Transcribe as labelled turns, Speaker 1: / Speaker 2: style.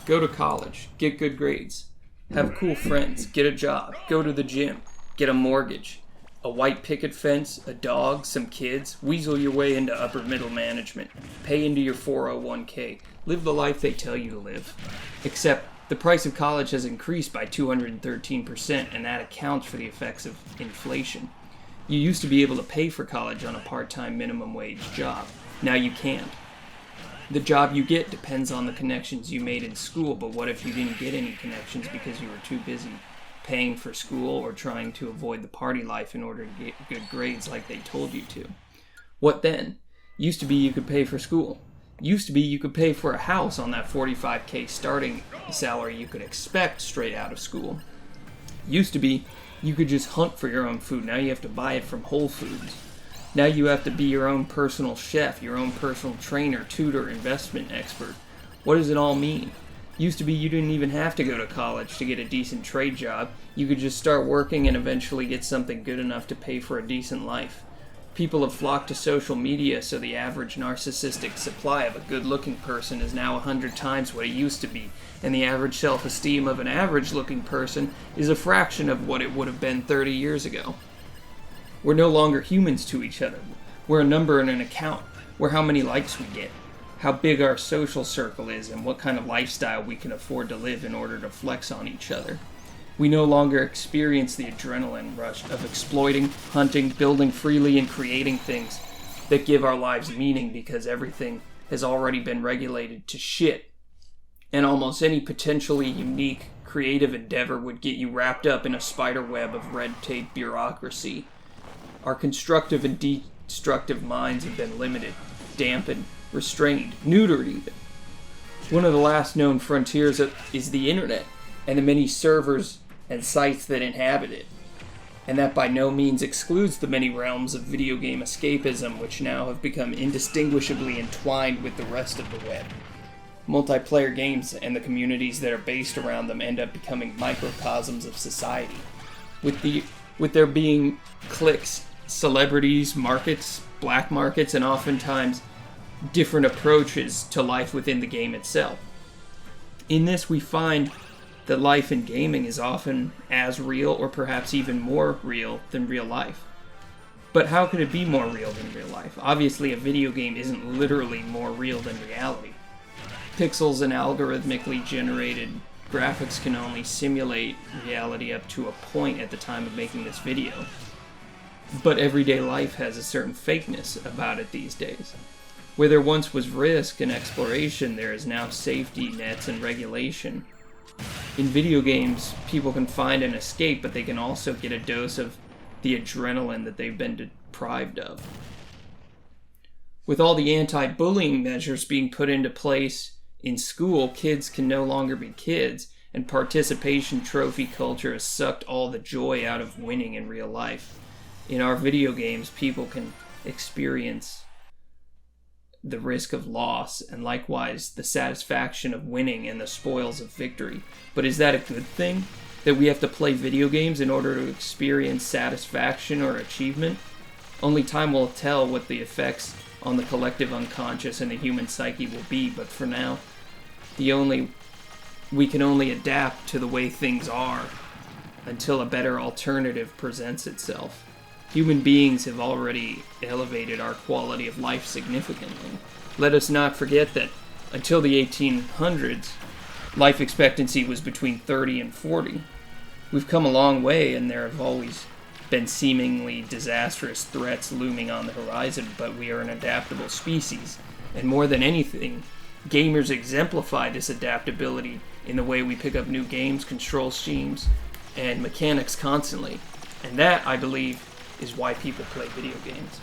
Speaker 1: Go to college, get good grades, have cool friends, get a job, go to the gym, get a mortgage, a white picket fence, a dog, some kids, weasel your way into upper middle management, pay into your 401k, live the life they tell you to live. Except the price of college has increased by 213%, and that accounts for the effects of inflation. You used to be able to pay for college on a part-time minimum wage job. Now you can't. The job you get depends on the connections you made in school, but what if you didn't get any connections because you were too busy paying for school or trying to avoid the party life in order to get good grades like they told you to? What then? Used to be you could pay for school. Used to be you could pay for a house on that 45K starting salary you could expect straight out of school. Used to be you could just hunt for your own food. Now you have to buy it from Whole Foods. Now you have to be your own personal chef, your own personal trainer, tutor, investment expert. What does it all mean? Used to be you didn't even have to go to college to get a decent trade job. You could just start working and eventually get something good enough to pay for a decent life. People have flocked to social media, so the average narcissistic supply of a good-looking person is now 100 times what it used to be, and the average self-esteem of an average-looking person is a fraction of what it would have been 30 years ago. We're no longer humans to each other. We're a number and an account. We're how many likes we get, how big our social circle is, and what kind of lifestyle we can afford to live in order to flex on each other. We no longer experience the adrenaline rush of exploiting, hunting, building freely, and creating things that give our lives meaning because everything has already been regulated to shit. And almost any potentially unique, creative endeavor would get you wrapped up in a spider web of red tape bureaucracy. Our constructive and destructive minds have been limited, dampened, restrained, neutered even. One of the last known frontiers is the internet and the many servers and sites that inhabit it. And that by no means excludes the many realms of video game escapism which now have become indistinguishably entwined with the rest of the web. Multiplayer games and the communities that are based around them end up becoming microcosms of society, with there being cliques, celebrities, markets, black markets, and oftentimes different approaches to life within the game itself. In this, we find that life in gaming is often as real or perhaps even more real than real life. But how could it be more real than real life? Obviously, a video game isn't literally more real than reality. Pixels and algorithmically generated graphics can only simulate reality up to a point at the time of making this video. But everyday life has a certain fakeness about it these days. Where there once was risk and exploration, there is now safety nets and regulation. In video games, people can find an escape, but they can also get a dose of the adrenaline that they've been deprived of. With all the anti-bullying measures being put into place in school, kids can no longer be kids, and participation trophy culture has sucked all the joy out of winning in real life. In our video games, people can experience the risk of loss and likewise the satisfaction of winning and the spoils of victory. But is that a good thing? That we have to play video games in order to experience satisfaction or achievement? Only time will tell what the effects on the collective unconscious and the human psyche will be, but for now, we can only adapt to the way things are until a better alternative presents itself. Human beings have already elevated our quality of life significantly. Let us not forget that until the 1800s, life expectancy was between 30 and 40. We've come a long way, and there have always been seemingly disastrous threats looming on the horizon, but we are an adaptable species. And more than anything, gamers exemplify this adaptability in the way we pick up new games, control schemes, and mechanics constantly. And that, I believe, is why people play video games.